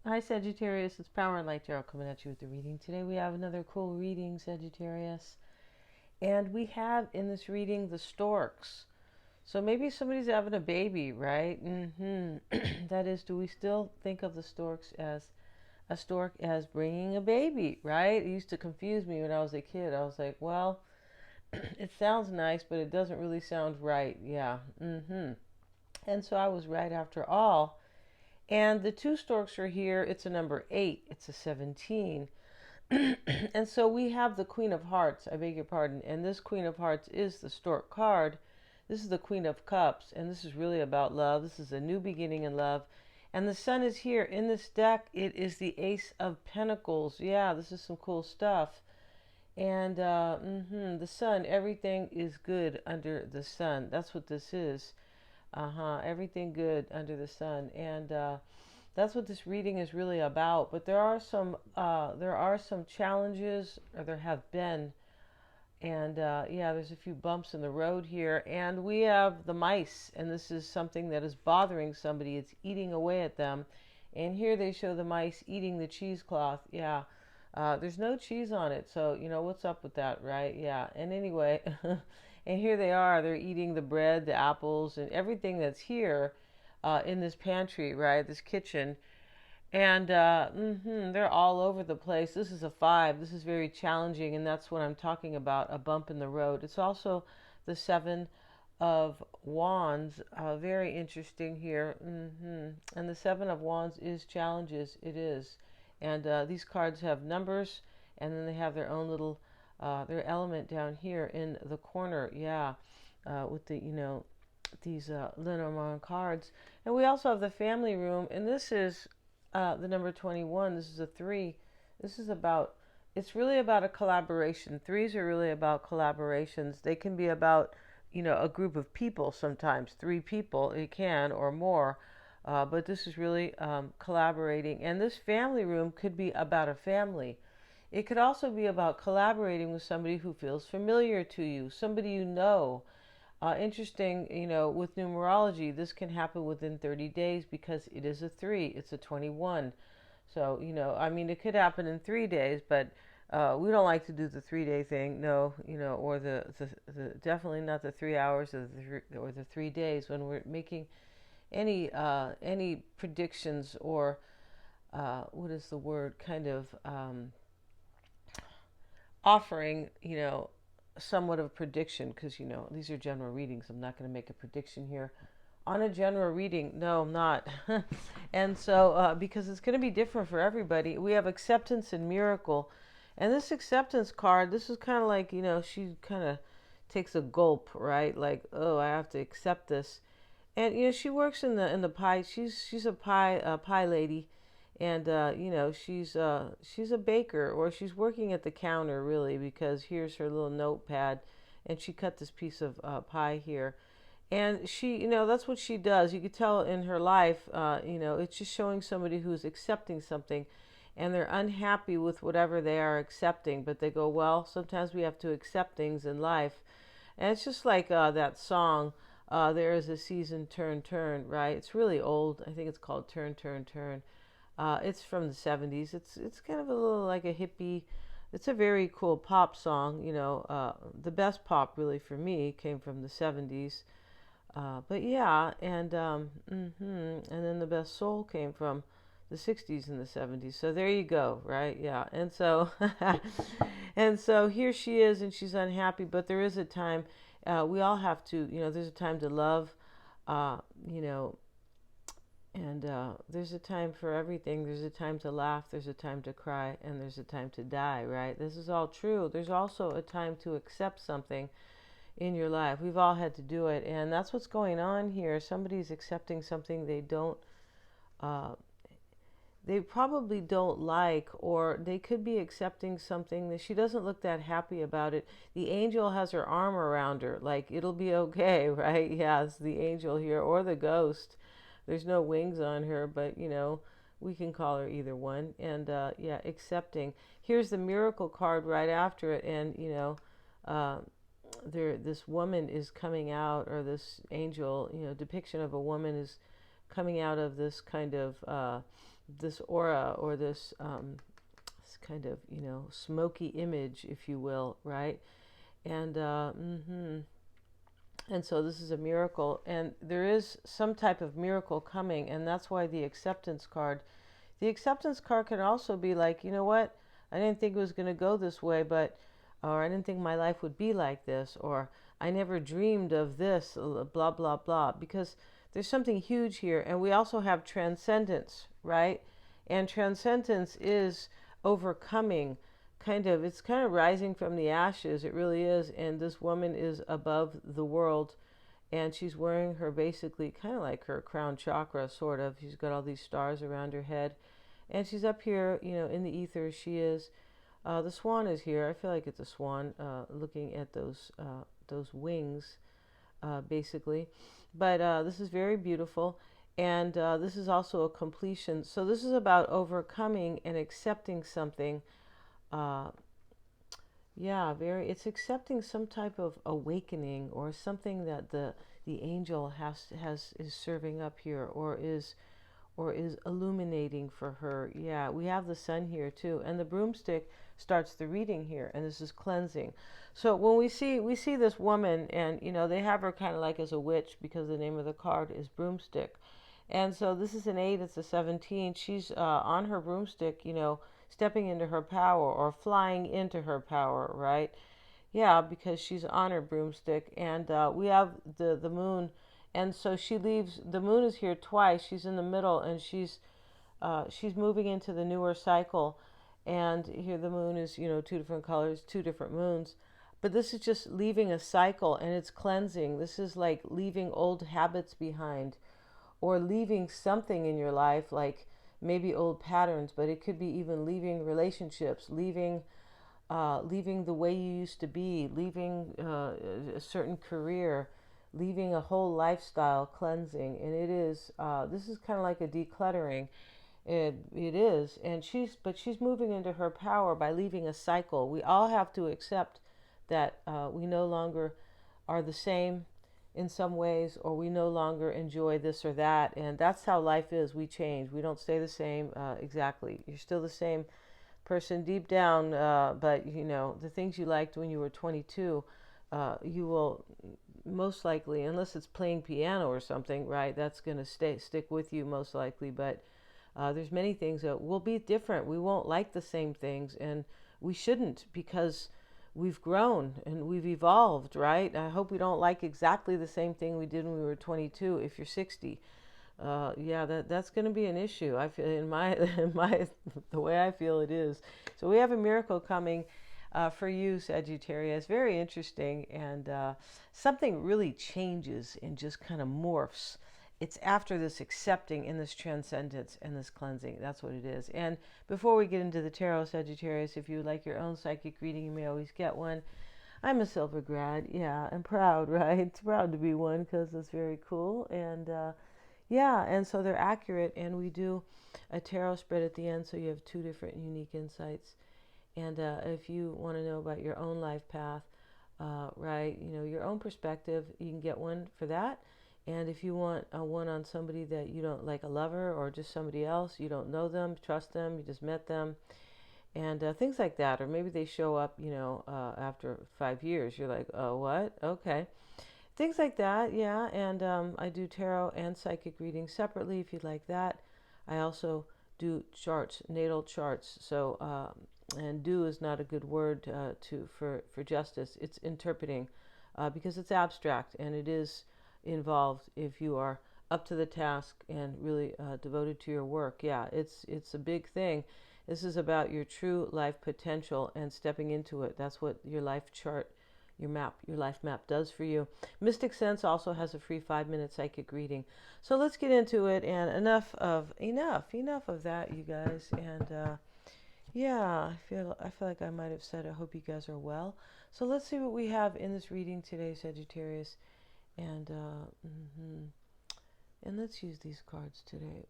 Hi Sagittarius, it's Power and Light Tarot coming at you with the reading. Today we have another cool reading, Sagittarius. And we have in this reading the storks. So maybe somebody's having a baby, right? That is, do we still think of the storks as a stork as bringing a baby, right? It used to confuse me when I was a kid. I was like, well, it sounds nice, but it doesn't really sound right. Yeah. And so I was right after all. And the two storks are here. It's a number 8. It's a 17. And so we have the Queen of Hearts. I beg your pardon. And this Queen of Hearts is the stork card. This is the Queen of Cups. And this is really about love. This is a new beginning in love. And the Sun is here. In this deck, it is the Ace of Pentacles. Yeah, this is some cool stuff. And the Sun, everything is good under the sun. That's what this is. Everything good under the sun. And that's what this reading is really about. But there are some challenges, or there have been, and yeah, there's a few bumps in the road here. And we have the mice, and this is something that is bothering somebody. It's eating away at them. And here they show the mice eating the cheesecloth. Yeah. There's no cheese on it, so you know what's up with that, right? Yeah. And anyway, and here they are. They're eating the bread, the apples, and everything that's here in this pantry, right? This kitchen. And they're all over the place. This is a 5. This is very challenging, and that's what I'm talking about, a bump in the road. It's also the 7 of Wands. Very interesting here. And the 7 of Wands is challenges. It is. And these cards have numbers, and then they have their own little, their element down here in the corner. Yeah, with the, these Lenormand cards. And we also have the family room, and this is the number 21. This is a 3. This is about, it's really about a collaboration. Threes are really about collaborations. They can be about, a group of people sometimes. 3 people, it can, or more. But this is really collaborating. And this family room could be about a family. It could also be about collaborating with somebody who feels familiar to you, somebody you know. Interesting, with numerology, this can happen within 30 days because it is a 3. It's a 21. So, it could happen in 3 days, but we don't like to do the 3-day thing. No, or the definitely not the 3 hours or the 3 days when we're making any predictions or what is the word, kind of offering, somewhat of a prediction, because these are general readings. I'm not going to make a prediction here on a general reading. No, I'm not. And so because it's going to be different for everybody, we have acceptance and miracle. And this acceptance card, this is kind of like, she kind of takes a gulp, right? Like, oh, I have to accept this. And she works in the pie. She's a pie lady, and she's a baker, or she's working at the counter really, because here's her little notepad, and she cut this piece of pie here, and she, that's what she does. You could tell in her life, it's just showing somebody who's accepting something, and they're unhappy with whatever they are accepting, but they go, well, sometimes we have to accept things in life. And it's just like that song, there is a season, turn, turn, right? It's really old. I think it's called Turn, Turn, Turn. It's from the 70s. It's kind of a little like a hippie. It's a very cool pop song. The best pop really for me came from the 70s. But yeah, and then the best soul came from the 60s and the 70s. So there you go, right? Yeah. And so and so here she is, and she's unhappy, but there is a time, we all have to, there's a time to love, uh, you know and there's a time for everything. There's a time to laugh, there's a time to cry, and there's a time to die, right? This is all true. There's also a time to accept something in your life. We've all had to do it, and that's what's going on here. Somebody's accepting something uh, they probably don't like, or they could be accepting something that she doesn't look that happy about it. The angel has her arm around her, like it'll be okay, right? Yeah, it's the angel here, or the ghost. There's no wings on her, but we can call her either one. And yeah, accepting. Here's the miracle card right after it, and uh, this woman is coming out, or this angel, depiction of a woman is coming out of this kind of this aura, or this kind of, smoky image, if you will, right? And and so this is a miracle, and there is some type of miracle coming, and that's why the acceptance card. The acceptance card can also be like, you know what? I didn't think it was going to go this way, or I didn't think my life would be like this, or I never dreamed of this, blah, blah, blah, because there's something huge here. And we also have transcendence, right? And transcendence is overcoming, it's kind of rising from the ashes. It really is. And this woman is above the world, and she's wearing her, basically kind of like her crown chakra, sort of. She's got all these stars around her head, and she's up here, in the ether. She is. The swan is here. I feel like it's a swan, looking at those wings, basically. But this is very beautiful, and this is also a completion. So this is about overcoming and accepting something. Yeah, very. It's accepting some type of awakening, or something that the angel is serving up here, or is illuminating for her. Yeah, we have the sun here too, and the broomstick starts the reading here, and this is cleansing. So when we see this woman, and they have her kind of like as a witch, because the name of the card is broomstick. And so this is an 8, it's a 17. She's on her broomstick, stepping into her power, or flying into her power, right? Yeah, because she's on her broomstick. And we have the moon. And so she leaves, the moon is here twice. She's in the middle, and she's moving into the newer cycle. And here the moon is, 2 different colors, 2 different moons. But this is just leaving a cycle, and it's cleansing. This is like leaving old habits behind, or leaving something in your life, like maybe old patterns, but it could be even leaving relationships, leaving the way you used to be, leaving a certain career, leaving a whole lifestyle, cleansing. And this is kind of like a decluttering. It is. And she's moving into her power by leaving a cycle. We all have to accept that we no longer are the same in some ways, or we no longer enjoy this or that. And that's how life is. We change. We don't stay the same. Exactly. You're still the same person deep down, but the things you liked when you were 22, you will most likely, unless it's playing piano or something, right, that's going to stick with you most likely. But there's many things that will be different. We won't like the same things, and we shouldn't, because we've grown and we've evolved, right? I hope we don't like exactly the same thing we did when we were 22. If you're 60, yeah, that's going to be an issue. I feel the way I feel it is. So we have a miracle coming for you, Sagittarius. Very interesting, and something really changes and just kind of morphs. It's after this accepting and this transcendence and this cleansing. That's what it is. And before we get into the tarot, Sagittarius, if you would like your own psychic reading, you may always get one. I'm a silver grad. Yeah, I'm proud, right? Proud to be one, because it's very cool. And yeah, and so they're accurate. And we do a tarot spread at the end, so you have 2 different unique insights. And if you want to know about your own life path, right, your own perspective, you can get one for that. And if you want one on somebody that you don't like, a lover, or just somebody else, you don't know them, trust them, you just met them, and things like that. Or maybe they show up, after 5 years. You're like, oh, what? Okay. Things like that, yeah. And I do tarot and psychic readings separately if you'd like that. I also do charts, natal charts. So, and do is not a good word for justice. It's interpreting, because it's abstract, and it is involved if you are up to the task and really devoted to your work. Yeah, it's a big thing. This is about your true life potential and stepping into it. That's what your life chart, your life map does for you. Mystic Sense also has a free 5-minute psychic reading. So let's get into it. And enough of that, you guys. And yeah, I feel like I might have said I hope you guys are well. So let's see what we have in this reading today, Sagittarius. And and let's use these cards today.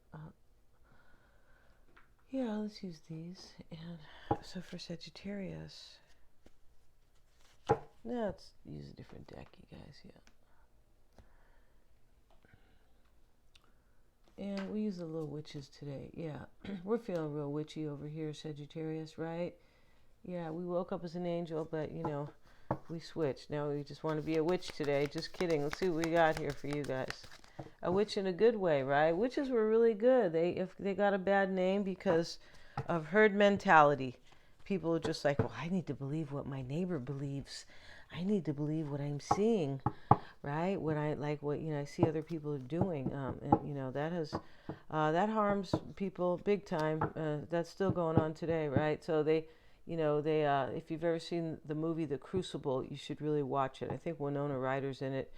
Yeah, let's use these. And so for Sagittarius, let's use a different deck, you guys. Yeah. And we use the little witches today. Yeah, we're feeling real witchy over here, Sagittarius, right? Yeah, we woke up as an angel, but we switched. Now we just want to be a witch today. Just kidding. Let's see what we got here for you guys. A witch in a good way, right? Witches were really good. If they got a bad name because of herd mentality. People are just like, well, I need to believe what my neighbor believes. I need to believe what I'm seeing, right? What I see other people are doing, and that harms people big time. That's still going on today, right? So if you've ever seen the movie The Crucible, you should really watch it. I think Winona Ryder's in it,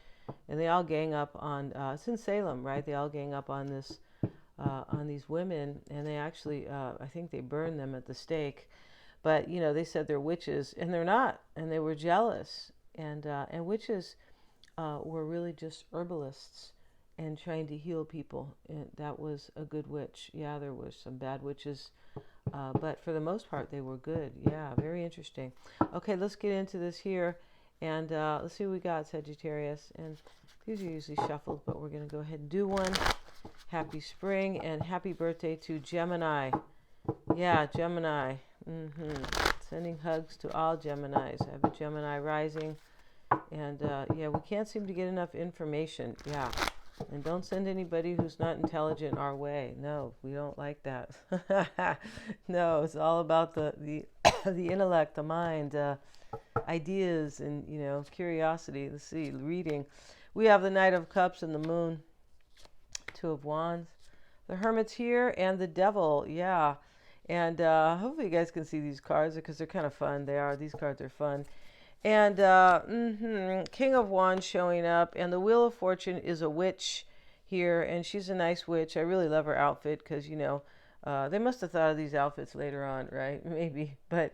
and they all gang up on. It's in Salem, right? They all gang up on these women, and they actually, I think they burned them at the stake. But they said they're witches, and they're not, and they were jealous, and witches were really just herbalists and trying to heal people. And that was a good witch. Yeah, there were some bad witches, but for the most part, they were good. Yeah, very interesting. Okay, let's get into this here, and let's see what we got, Sagittarius. And these are usually shuffled, but we're going to go ahead and do one. Happy spring, and happy birthday to Gemini. Yeah, Gemini. Sending hugs to all Geminis. I have a Gemini rising. And we can't seem to get enough information. Yeah. And don't send anybody who's not intelligent our way. No, we don't like that. No, it's all about the intellect, the mind, ideas, and curiosity. Let's see, reading. We have the Knight of Cups and the Moon, Two of Wands, the Hermit's here, and the Devil. Yeah. And hopefully you guys can see these cards because they're kind of fun. These cards are fun. And King of Wands showing up. And the Wheel of Fortune is a witch here. And she's a nice witch. I really love her outfit because, they must have thought of these outfits later on, right? Maybe. But,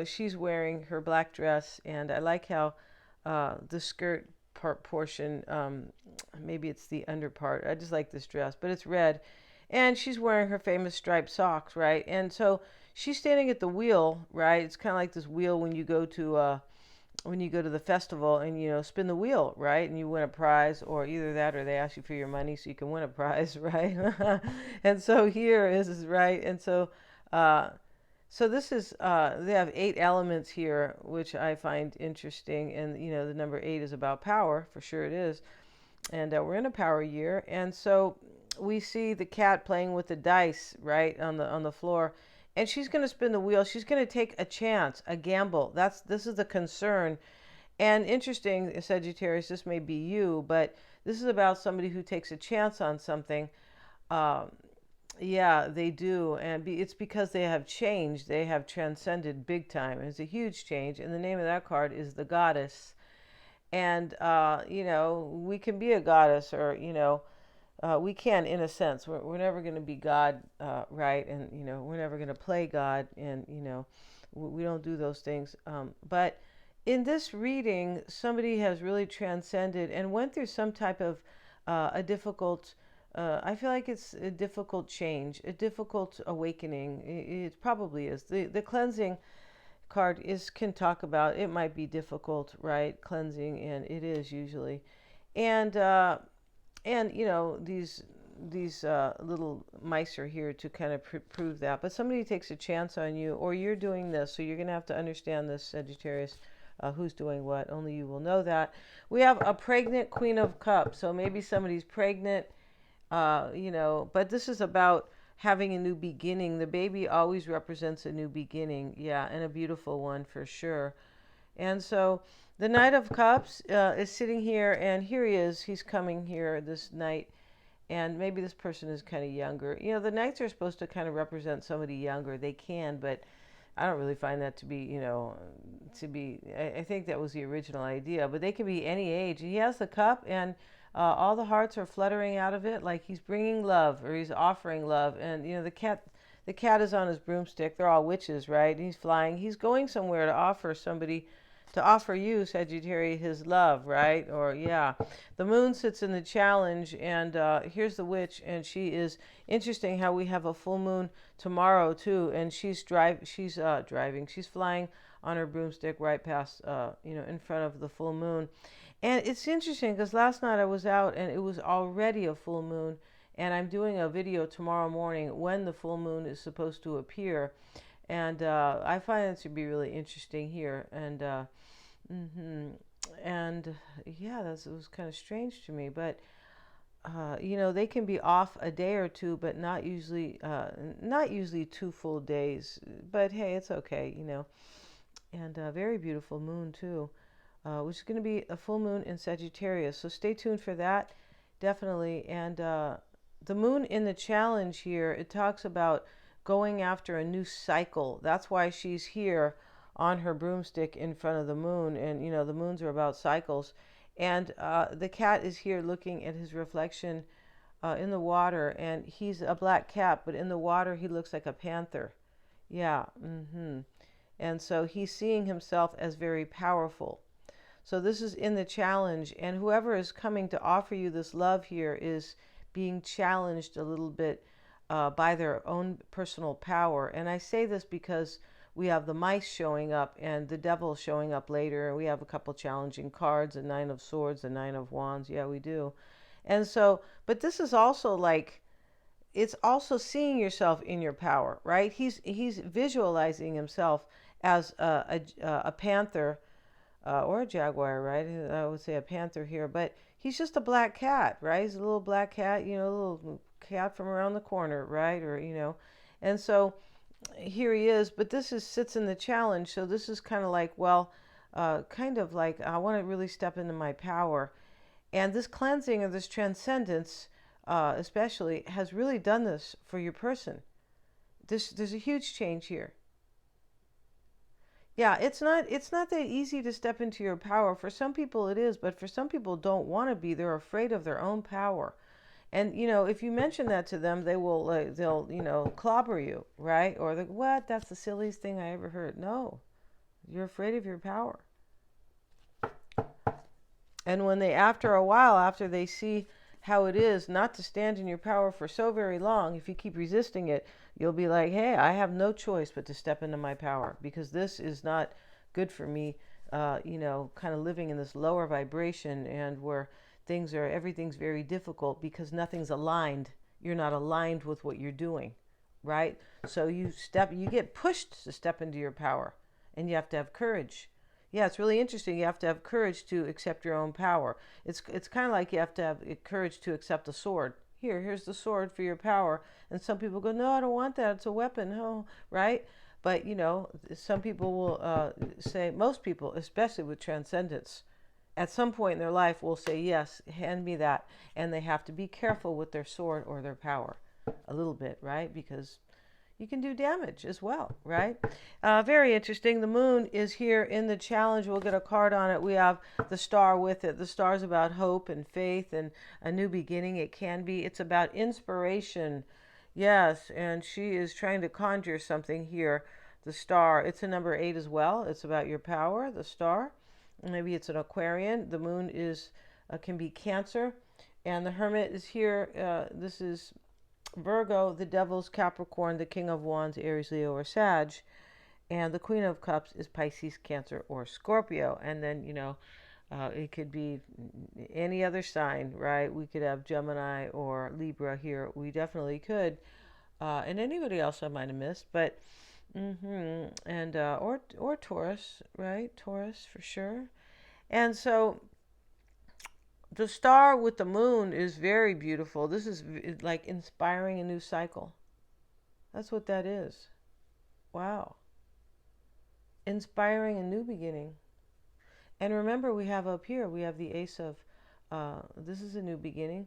she's wearing her black dress. And I like how the skirt portion, maybe it's the under part. I just like this dress. But it's red. And she's wearing her famous striped socks, right? And so she's standing at the wheel, right? It's kind of like this wheel when you go to the festival and spin the wheel, right? And you win a prize, or either that or they ask you for your money so you can win a prize, right? And so here is right. And so this is they have 8 elements here, which I find interesting. And the number 8 is about power, for sure it is. And we're in a power year, and so we see the cat playing with the dice, right, on the floor, and she's going to spin the wheel. She's going to take a chance, a gamble. This is the concern. And interesting, Sagittarius, this may be you, but this is about somebody who takes a chance on something. Yeah, they do, and it's because they have changed. They have transcended big time. It's a huge change, and the name of that card is the Goddess. And we can be a goddess, or we can, in a sense. We're never going to be God, right? And we're never going to play God, and we don't do those things. But in this reading, somebody has really transcended and went through some type of a difficult. I feel like it's a difficult change, a difficult awakening. It probably is. The cleansing card can talk about it might be difficult, right? Cleansing, and it is usually. And these little mice are here to kind of prove that. But somebody takes a chance on you, or you're doing this, so you're going to have to understand this, Sagittarius. Who's doing what? Only you will know that. We have a pregnant Queen of Cups, so maybe somebody's pregnant, but this is about having a new beginning. The baby always represents a new beginning, yeah, and a beautiful one for sure. And so the Knight of Cups is sitting here, and here he is. He's coming here this night, and maybe this person is kind of younger. The Knights are supposed to kind of represent somebody younger. They can, but I don't really find that to be, I think that was the original idea, but they can be any age. He has the cup, and all the hearts are fluttering out of it like he's bringing love, or he's offering love. And the cat is on his broomstick. They're all witches, right? And he's flying. He's going somewhere to offer you, Sagittarius, his love, right? Or yeah, the moon sits in the challenge, and here's the witch, and she is interesting. How we have a full moon tomorrow too, and she's driving. She's flying on her broomstick right past, in front of the full moon. And it's interesting because last night I was out and it was already a full moon, And I'm doing a video tomorrow morning when the full moon is supposed to appear. And I find it to be really interesting here. And mm-hmm. And yeah, it was kind of strange to me. But you know, they can be off a day or two, but not usually 2 full days. But hey, it's okay, you know. And a very beautiful moon too, which is going to be a full moon in Sagittarius. So stay tuned for that, definitely. And the moon in the challenge here, it talks about going after a new cycle. That's why she's here on her broomstick in front of the moon. And you know, the moons are about cycles. And the cat is here looking at his reflection in the water, and he's a black cat, but in the water he looks like a panther. Yeah. Mm-hmm. And so he's seeing himself as very powerful. So this is in the challenge, and whoever is coming to offer you this love here is being challenged a little bit by their own personal power. And I say this because we have the mice showing up and the devil showing up later. We have a couple challenging cards, the Nine of Swords, the Nine of Wands. Yeah, we do. And so, but this is also like, it's also seeing yourself in your power, right? He's visualizing himself as a panther or a jaguar, right? I would say a panther here, but he's just a black cat, right? He's a little black cat, you know, a little cat from around the corner, right? Or, you know, and so here he is, but this sits in the challenge. So this is kind of like, well, kind of like, I want to really step into my power. And this cleansing or this transcendence, especially, has really done this for your person. There's a huge change here. Yeah, it's not that easy to step into your power. For some people it is, but for some people don't want to be. They're afraid of their own power. And you know, if you mention that to them, they'll you know, clobber you, right? Or they, what? That's the silliest thing I ever heard. No, you're afraid of your power. And when they, after a while, after they see how it is not to stand in your power for so very long, if you keep resisting it, you'll be like, hey, I have no choice but to step into my power, because this is not good for me, you know, kind of living in this lower vibration, and where everything's very difficult because nothing's aligned. You're not aligned with what you're doing, right? So you get pushed to step into your power, and you have to have courage. Yeah, it's really interesting. You have to have courage to accept your own power. It's kind of like you have to have courage to accept a sword. Here's the sword for your power. And some people go, no, I don't want that. It's a weapon. Oh, right? But, you know, some people will say, most people, especially with transcendence, at some point in their life will say, yes, hand me that. And they have to be careful with their sword or their power a little bit, right? Because you can do damage as well, right? Very interesting. The moon is here in the challenge. We'll get a card on it. We have the star with it. The star is about hope and faith and a new beginning. It can be. It's about inspiration. Yes, and she is trying to conjure something here. The star. It's a number 8 as well. It's about your power, the star. Maybe it's an Aquarian. The moon is can be Cancer. And the Hermit is here. This is Virgo, the Devil's Capricorn, the King of Wands, Aries, Leo, or Sag. And the Queen of Cups is Pisces, Cancer, or Scorpio. And then, you know, it could be any other sign, right? We could have Gemini or Libra here. We definitely could. And anybody else I might have missed. But, and, or Taurus, right? Taurus for sure. And so the star with the moon is very beautiful. This is like inspiring a new cycle. That's what that is. Wow. Inspiring a new beginning. And remember, we have up here, we have the Ace of, this is a new beginning.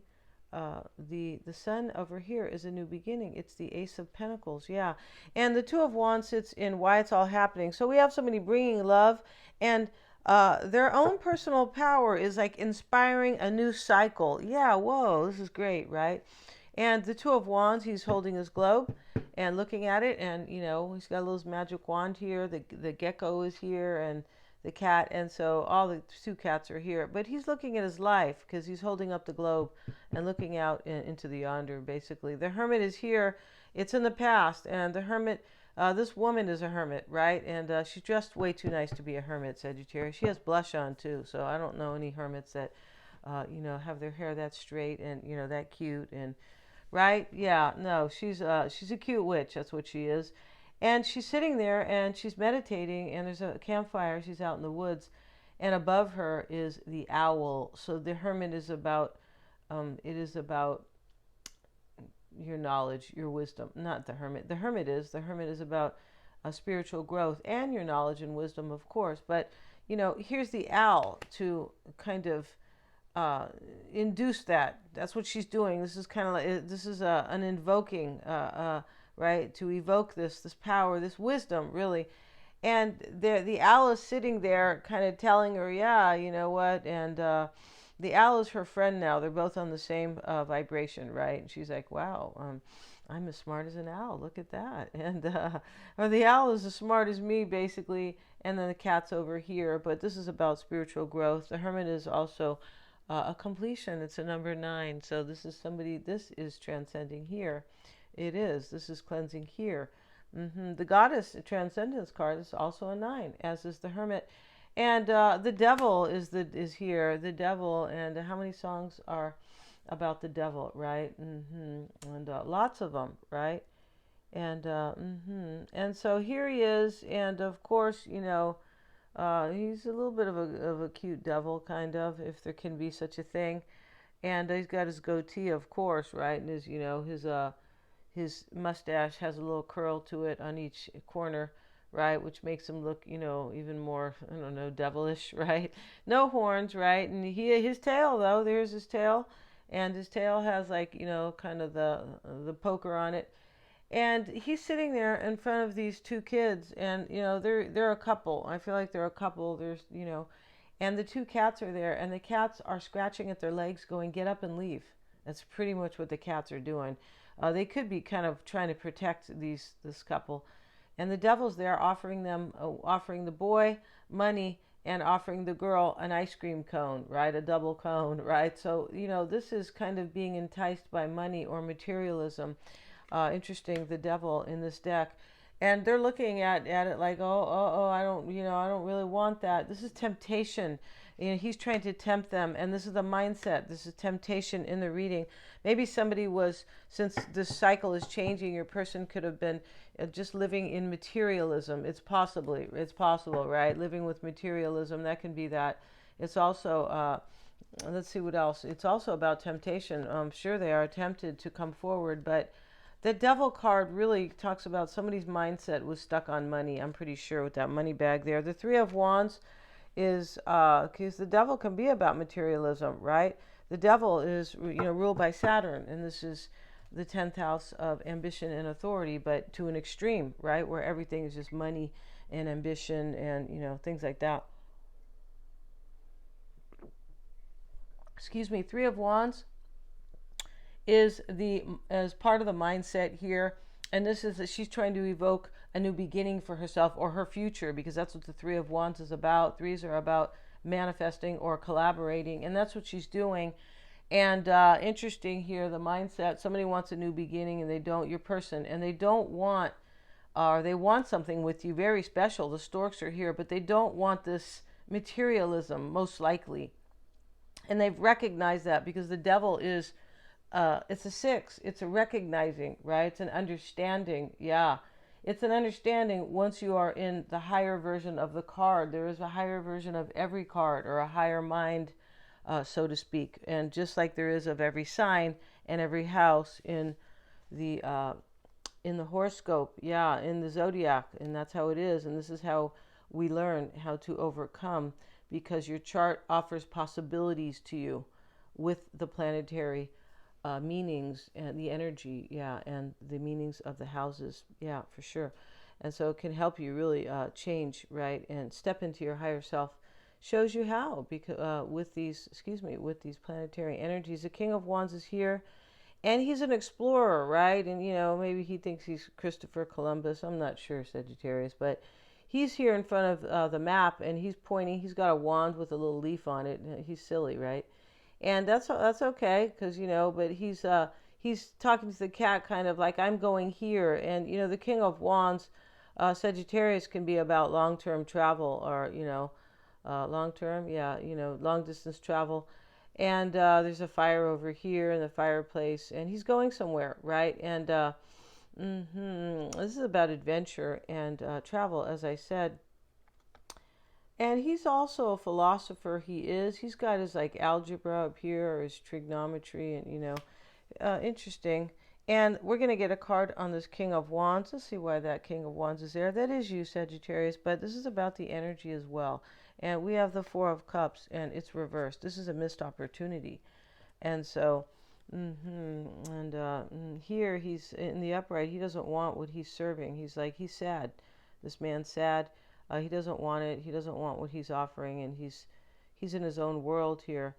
The sun over here is a new beginning. It's the Ace of Pentacles, yeah. And the Two of Wands sits in why it's all happening. So we have somebody bringing love, and their own personal power is like inspiring a new cycle. Yeah, whoa, this is great, right? And the Two of Wands, he's holding his globe and looking at it, and you know, he's got a little magic wand here. The gecko is here, and the cat, and so all the 2 cats are here. But he's looking at his life because he's holding up the globe and looking out into the yonder, basically. The Hermit is here. It's in the past, and the Hermit, this woman is a hermit, right? And she's dressed way too nice to be a hermit, Sagittarius. She has blush on too, so I don't know any hermits that, you know, have their hair that straight and, you know, that cute. And right? Yeah, no, she's a cute witch. That's what she is. And she's sitting there and she's meditating, and there's a campfire. She's out in the woods, and above her is the owl. So the hermit is about, it is about your knowledge, your wisdom. Not the hermit. The hermit is about spiritual growth and your knowledge and wisdom, of course. But here's the owl to kind of uh, induce that. That's what she's doing. This is kind of like this is an invoking, right? To evoke this power, this wisdom, really. And the owl is sitting there, kind of telling her, yeah, you know what, and the owl is her friend now. They're both on the same vibration, right? And she's like, wow, I'm as smart as an owl. Look at that. And or the owl is as smart as me, basically. And then the cat's over here. But this is about spiritual growth. The hermit is also a completion. It's a number 9. So this is somebody, this is transcending here. It is. This is cleansing here. The goddess transcendence card is also a 9, as is the hermit. And the devil is here. The devil, and how many songs are about the devil, right? And lots of them, right? And so here he is, and of course, he's a little bit of a cute devil, kind of, if there can be such a thing. And he's got his goatee, of course, right? And his mustache has a little curl to it on each corner, right? Which makes him look, even more, I don't know, devilish, right? No horns, right? And his tail, though, there's his tail. And his tail has, like, kind of the poker on it. And he's sitting there in front of these 2 kids, and they're a couple. I feel like they're a couple. And the 2 cats are there, and the cats are scratching at their legs, going, "Get up and leave." That's pretty much what the cats are doing. They could be kind of trying to protect this couple, and the devil's there offering the boy money and offering the girl an ice cream cone, right? A double cone, right? So this is kind of being enticed by money or materialism. Interesting, the devil in this deck. And they're looking at it like, oh, I don't really want that. This is temptation. He's trying to tempt them, and this is the mindset. This is temptation in the reading. Maybe somebody was, since this cycle is changing, your person could have been just living in materialism. It's possible, right? Living with materialism, that can be that. It's also, let's see what else. It's also about temptation. I'm sure they are tempted to come forward, but the devil card really talks about somebody's mindset was stuck on money. I'm pretty sure with that money bag there. The 3 of Wands is, because the devil can be about materialism, right? The devil is, ruled by Saturn, and this is the 10th house of ambition and authority, but to an extreme, right? Where everything is just money and ambition and, things like that. Excuse me, 3 of Wands is as part of the mindset here, and this is that she's trying to evoke a new beginning for herself or her future, because that's what the 3 of Wands is about. 3s are about manifesting or collaborating, and that's what she's doing. And interesting here, the mindset, somebody wants a new beginning, and they don't, your person, and they don't want, or they want something with you very special. The storks are here, but they don't want this materialism, most likely. And they've recognized that, because the devil is, it's a 6. It's a recognizing, right? It's an understanding. Yeah. It's an understanding once you are in the higher version of the card. There is a higher version of every card, or a higher mind, so to speak. And just like there is of every sign and every house in the horoscope, yeah, in the zodiac. And that's how it is. And this is how we learn how to overcome, because your chart offers possibilities to you with the planetary meanings and the energy, yeah, and the meanings of the houses, yeah, for sure. And so it can help you really change, right, and step into your higher self. Shows you how, because with these planetary energies. The King of Wands is here, and he's an explorer, right? And maybe he thinks he's Christopher Columbus. I'm not sure, Sagittarius, but he's here in front of the map, and he's pointing. He's got a wand with a little leaf on it. He's silly, right? And that's okay, because but he's talking to the cat, kind of like, I'm going here. And the King of Wands, Sagittarius, can be about long-term travel, or long-term, yeah, long distance travel. And there's a fire over here in the fireplace, and he's going somewhere, right? And this is about adventure and travel, as I said. And he's also a philosopher. He's got his like algebra up here, or his trigonometry, and interesting. And we're going to get a card on this King of Wands. Let's see why that King of Wands is there. That is you, Sagittarius, but this is about the energy as well. And we have the Four of Cups, and it's reversed. This is a missed opportunity. And so, here he's in the upright. He doesn't want what he's serving. He's sad. This man's sad. He doesn't want it. He doesn't want what he's offering, and he's in his own world here.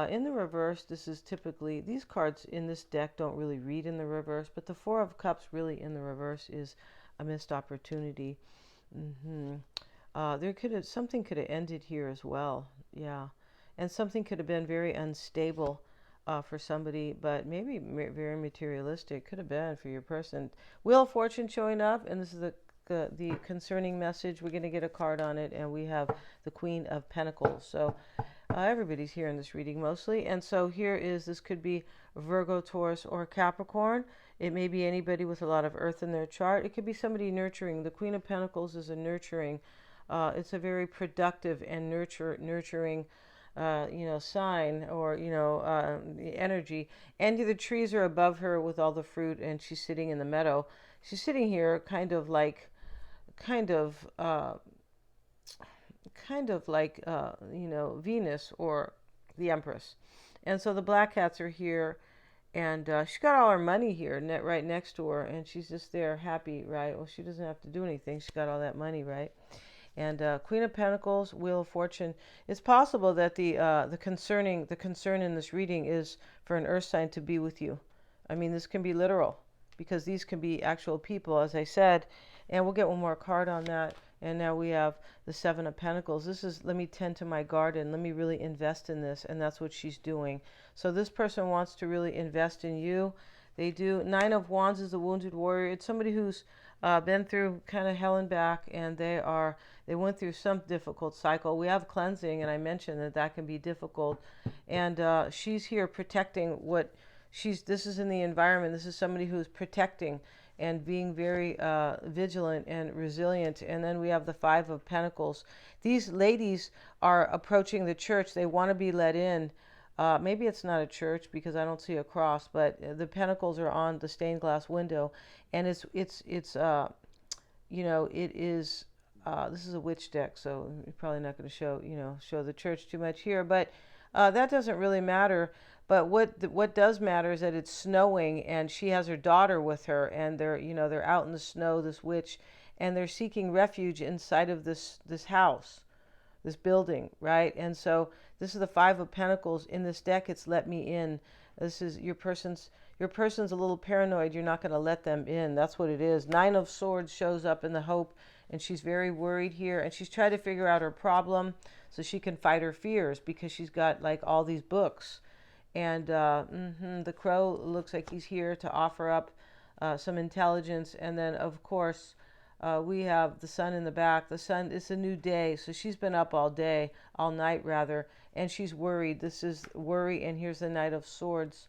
In the reverse, this is typically, these cards in this deck don't really read in the reverse, but the Four of Cups really in the reverse is a missed opportunity. Something could have ended here as well. Yeah. And something could have been very unstable for somebody, but maybe very materialistic. Could have been for your person. Wheel of Fortune showing up, and this is the concerning message. We're going to get a card on it, and we have the Queen of Pentacles. So everybody's here in this reading mostly. And so this could be Virgo, Taurus, or Capricorn. It may be anybody with a lot of earth in their chart. It could be somebody nurturing. The Queen of Pentacles is a nurturing. It's a very productive and nurturing sign, or energy. And the trees are above her with all the fruit, and she's sitting in the meadow. She's sitting here kind of like Venus or the Empress. And so the black cats are here, and she's got all her money here right next to her, and she's just there happy, right? Well, she doesn't have to do anything. She's got all that money, right? And Queen of Pentacles, Wheel of Fortune. It's possible that the concern in this reading is for an earth sign to be with you. I mean, this can be literal, because these can be actual people, as I said. And we'll get one more card on that. And now we have the Seven of Pentacles. This is, let me tend to my garden. Let me really invest in this. And that's what she's doing. So this person wants to really invest in you. They do. Nine of Wands is the wounded warrior. It's somebody who's been through kind of hell and back, and they went through some difficult cycle. We have cleansing, and I mentioned that can be difficult. And she's here protecting this is in the environment. This is somebody who's protecting and being very vigilant and resilient. And then we have the Five of Pentacles. These ladies are approaching the church. They want to be let in. Maybe it's not a church because I don't see a cross, but the pentacles are on the stained glass window, and it is. This is a witch deck, so you're probably not going to show the church too much here, but that doesn't really matter. But what does matter is that it's snowing, and she has her daughter with her, and they're out in the snow, this witch, and they're seeking refuge inside of this house, this building, right? And so this is the Five of Pentacles in this deck. It's let me in. This is your person's a little paranoid. You're not going to let them in. That's what it is. Nine of Swords shows up in the Hope, and she's very worried here, and she's trying to figure out her problem so she can fight her fears, because she's got like all these books. And the Crow looks like he's here to offer up some intelligence. And then, of course, we have the Sun in the back. The Sun, it's a new day. So she's been up all night rather, and she's worried. This is worry. And here's the Knight of Swords.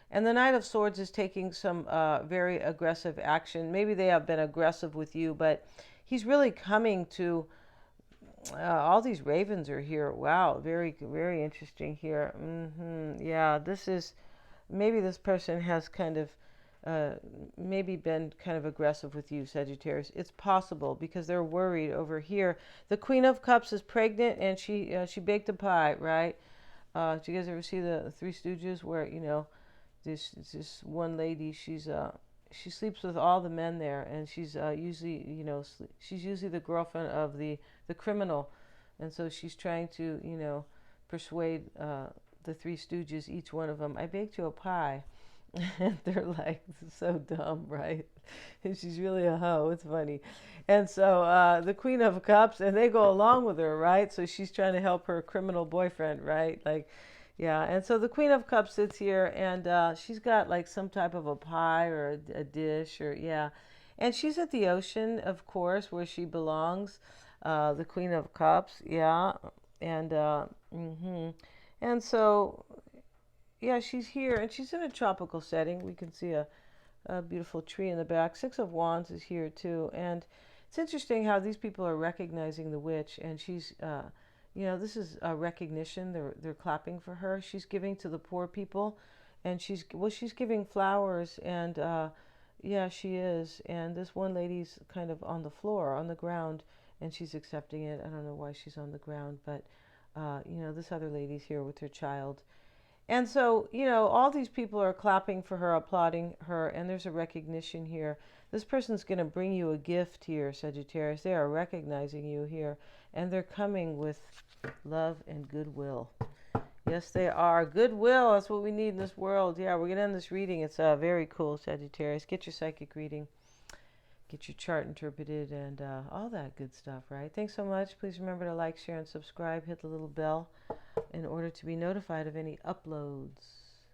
And the Knight of Swords is taking some very aggressive action. Maybe they have been aggressive with you, but he's really coming to... all these ravens are here. Wow, very, very interesting here. Yeah, maybe this person has kind of maybe been kind of aggressive with you, Sagittarius. It's possible, because they're worried over here. The Queen of Cups is pregnant, and she baked a pie, right? Did you guys ever see the Three Stooges, where this one lady, she sleeps with all the men there, and she's usually the girlfriend of the criminal, and so she's trying to persuade the Three Stooges, each one of them, I baked you a pie. And they're like, so dumb, right? And she's really a hoe. It's funny. And so the Queen of Cups, and they go along with her, right? So she's trying to help her criminal boyfriend, right? Like, yeah. And so the Queen of Cups sits here, and she's got like some type of a pie or a dish, or yeah. And she's at the ocean, of course, where she belongs. The Queen of Cups, yeah. And and so yeah, she's here, and she's in a tropical setting. We can see a beautiful tree in the back. Six of Wands is here too, and it's interesting how these people are recognizing the witch, and she's, this is a recognition. They're clapping for her. She's giving to the poor people, and she's giving flowers, and yeah, she is. And this one lady's kind of on the floor, on the ground, and she's accepting it. I don't know why she's on the ground, but this other lady's here with her child. And so, all these people are clapping for her, applauding her, and there's a recognition here. This person's going to bring you a gift here, Sagittarius. They are recognizing you here, and they're coming with love and goodwill. Yes, they are. Goodwill, that's what we need in this world. Yeah, we're going to end this reading. It's very cool, Sagittarius. Get your psychic reading, get your chart interpreted, and all that good stuff, right? Thanks so much. Please remember to like, share, and subscribe. Hit the little bell in order to be notified of any uploads.